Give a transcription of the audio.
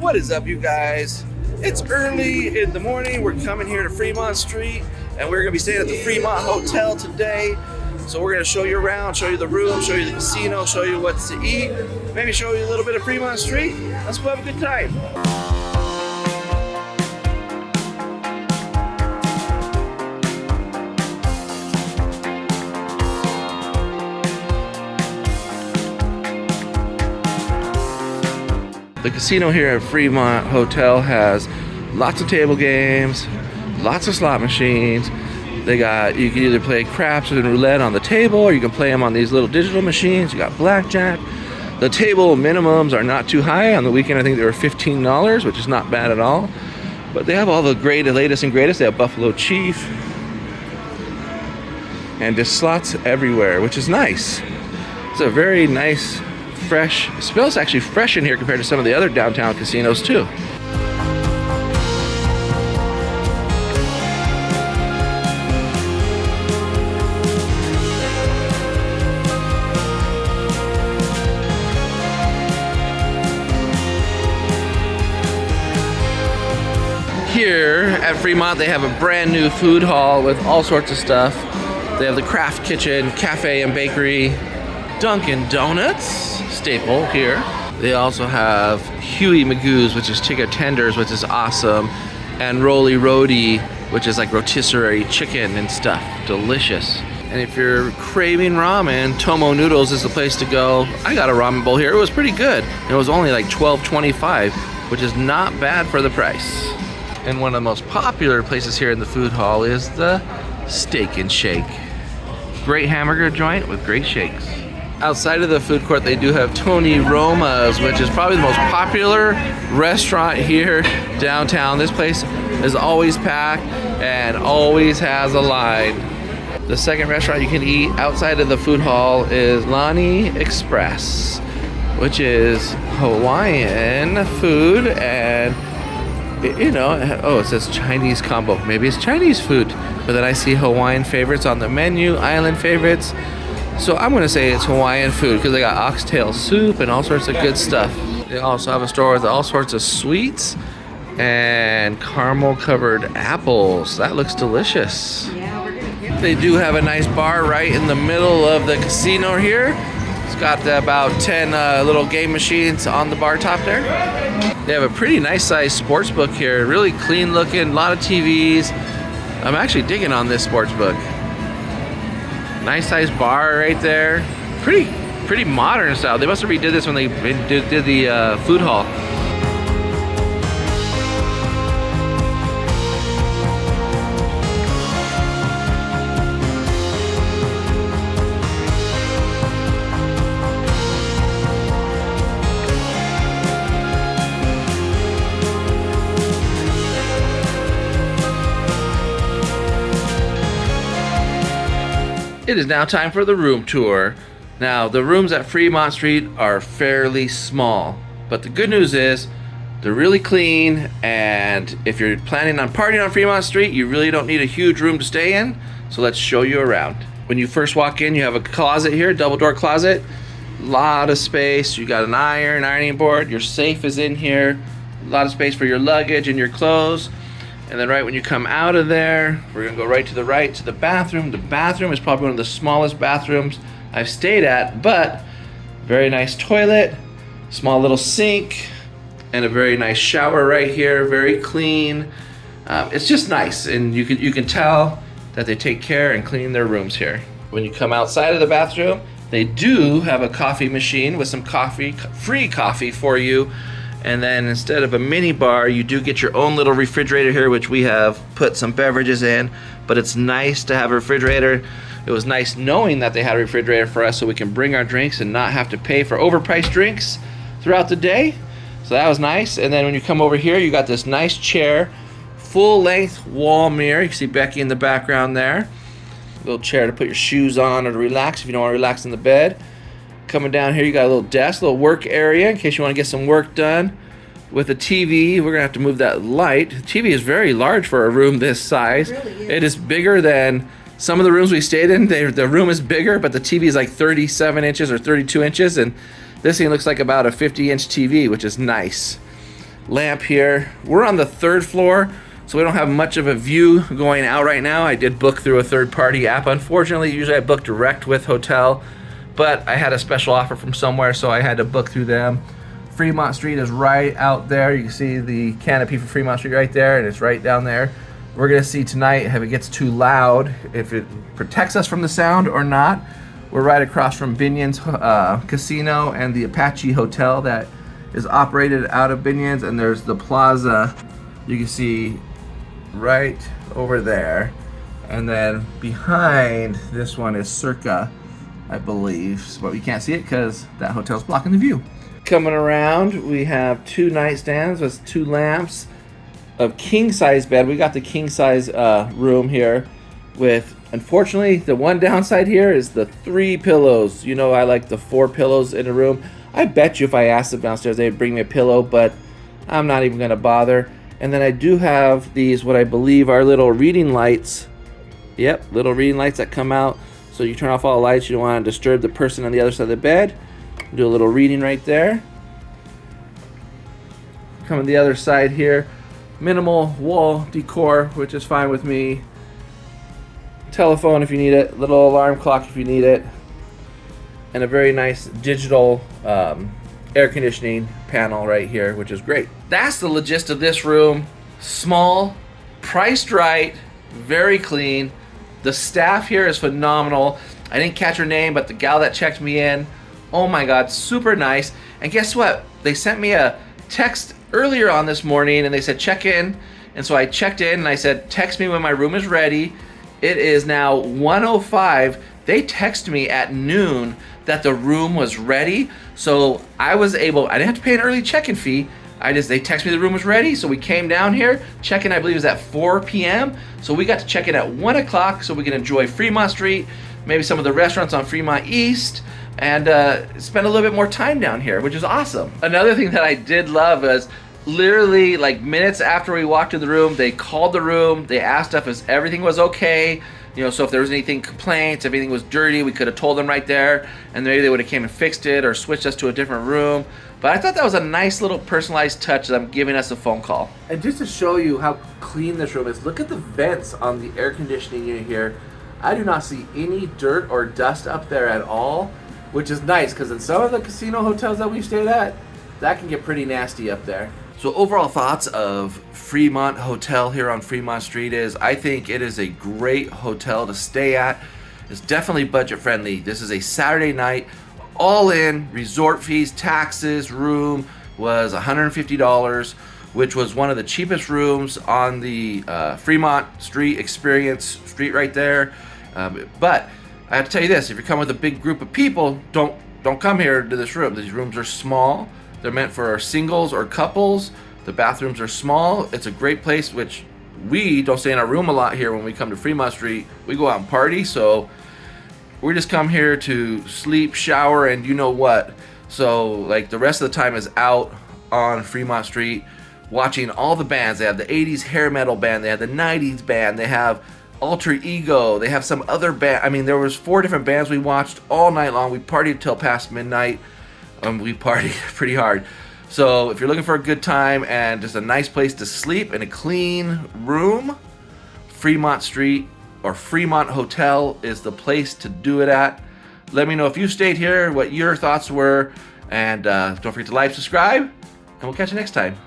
What is up, you guys? It's early in the morning. We're coming here to Fremont Street, and we're gonna be staying at the Fremont Hotel today. So we're gonna show you around, show you the room, show you the casino, show you what to eat, maybe show you a little bit of Fremont Street. Let's go have a good time. The casino here at Fremont Hotel has lots of table games, lots of slot machines. You can either play craps and roulette on the table, or you can play them on these little digital machines. You got blackjack. The table minimums are not too high. On the weekend, I think they were $15, which is not bad at all. But they have all the latest and greatest. They have Buffalo Chief. And just slots everywhere, which is nice. It's a very nice, fresh, it smells actually fresh in here compared to some of the other downtown casinos too. Here at Fremont, they have a brand new food hall with all sorts of stuff. They have the craft kitchen, cafe and bakery, Dunkin' Donuts, staple here. They also have Huey Magoo's, which is chicken tenders, which is awesome, and Roly Roti, which is like rotisserie chicken and stuff. Delicious. And if you're craving ramen, Tomo Noodles is the place to go. I got a ramen bowl here. It was pretty good. It was only like $12.25, which is not bad for the price. And one of the most popular places here in the food hall is the Steak and Shake. Great hamburger joint with great shakes. Outside of the food court, they do have Tony Roma's, which is probably the most popular restaurant here downtown. This place is always packed and always has a line. The second restaurant you can eat outside of the food hall is Lani Express, which is Hawaiian food, and it says Chinese combo. Maybe it's Chinese food, but then I see Hawaiian favorites on the menu, island favorites. So I'm gonna say it's Hawaiian food because they got oxtail soup and all sorts of good stuff. They also have a store with all sorts of sweets and caramel covered apples. That looks delicious. They do have a nice bar right in the middle of the casino here. It's got about 10 little game machines on the bar top there. They have a pretty nice sized sports book here. Really clean looking, a lot of TVs. I'm actually digging on this sports book. Nice sized bar right there. Pretty modern style. They must have redid this when they did the food hall. It is now time for the room tour. Now, the rooms at Fremont Street are fairly small, but the good news is they're really clean, and if you're planning on partying on Fremont Street, you really don't need a huge room to stay in, so let's show you around. When you first walk in, you have a closet here, double door closet, a lot of space. You got an ironing board, your safe is in here, a lot of space for your luggage and your clothes. And then right when you come out of there, we're gonna go right to the bathroom. The bathroom is probably one of the smallest bathrooms I've stayed at, but very nice toilet, small little sink, and a very nice shower right here, very clean. It's just nice, and you can tell that they take care and clean their rooms here. When you come outside of the bathroom, they do have a coffee machine with some free coffee for you. And then instead of a mini bar, you do get your own little refrigerator here, which we have put some beverages in, but it's nice to have a refrigerator. It was nice knowing that they had a refrigerator for us so we can bring our drinks and not have to pay for overpriced drinks throughout the day. So that was nice. And then when you come over here, you got this nice chair, full length wall mirror. You can see Becky in the background there. Little chair to put your shoes on or to relax if you don't want to relax in the bed. Coming down here, you got a little desk, a little work area in case you want to get some work done. With a TV, we're gonna have to move that light. The TV is very large for a room this size. It really is. It is bigger than some of the rooms we stayed in. The room is bigger, but the TV is like 37 inches or 32 inches, and this thing looks like about a 50-inch TV, which is nice. lamp here. We're on the 3rd floor, so we don't have much of a view going out right now. I did book through a third-party app. Unfortunately, usually I book direct with hotel, but I had a special offer from somewhere, so I had to book through them. Fremont Street is right out there. You can see the canopy for Fremont Street right there, and it's right down there. We're gonna see tonight if it gets too loud, if it protects us from the sound or not. We're right across from Binion's Casino and the Apache Hotel that is operated out of Binion's, and there's the plaza you can see right over there. And then behind this one is Circa, I believe, but we can't see it because that hotel's blocking the view. Coming around, we have 2 nightstands with 2 lamps, a king size bed. We got the king size room here with, unfortunately, the one downside here is the 3 pillows. You know, I like the 4 pillows in a room. I bet you if I asked them downstairs, they'd bring me a pillow, but I'm not even gonna bother. And then I do have these, what I believe are little reading lights. Yep, little reading lights that come out. So you turn off all the lights, you don't wanna disturb the person on the other side of the bed. Do a little reading right there. Coming to the other side here. Minimal wall decor, which is fine with me. Telephone if you need it, little alarm clock if you need it, and a very nice digital air conditioning panel right here, which is great. That's the gist of this room. Small, priced right, very clean. The staff here is phenomenal. I didn't catch her name, but the gal that checked me in, oh my God, super nice. And guess what? They sent me a text earlier on this morning and they said check in, and so I checked in and I said text me when my room is ready. It is now 1:05. They texted me at noon that the room was ready, so I didn't have to pay an early check-in fee. They texted me the room was ready, so we came down here. Check-in, I believe, was at 4 p.m. So we got to check in at 1 o'clock so we can enjoy Fremont Street, maybe some of the restaurants on Fremont East, and spend a little bit more time down here, which is awesome. Another thing that I did love is literally like minutes after we walked in the room, they called the room, they asked if everything was okay. You know, so if there was anything complaints, if anything was dirty, we could have told them right there, and maybe they would have came and fixed it or switched us to a different room. But I thought that was a nice little personalized touch that I'm giving us a phone call. And just to show you how clean this room is, look at the vents on the air conditioning unit here. I do not see any dirt or dust up there at all, which is nice because in some of the casino hotels that we've stayed at, that can get pretty nasty up there. So overall thoughts of Fremont Hotel here on Fremont Street is, I think it is a great hotel to stay at. It's definitely budget friendly. This is a Saturday night, all in, resort fees, taxes, room was $150, which was one of the cheapest rooms on the Fremont Street Experience Street right there. But I have to tell you this, if you're coming with a big group of people, don't come here to this room. These rooms are small. They're meant for singles or couples. The bathrooms are small. It's a great place, which we don't stay in our room a lot here when we come to Fremont Street. We go out and party, so we just come here to sleep, shower, and you know what. So like the rest of the time is out on Fremont Street watching all the bands. They have the 80s hair metal band, they have the 90s band, they have Alter Ego, they have some other band. I mean, there was 4 different bands we watched all night long. We partied till past midnight. We partied pretty hard. So if you're looking for a good time and just a nice place to sleep in a clean room, Fremont Street or Fremont Hotel is the place to do it at. Let me know if you stayed here, what your thoughts were, and don't forget to like, subscribe, and we'll catch you next time.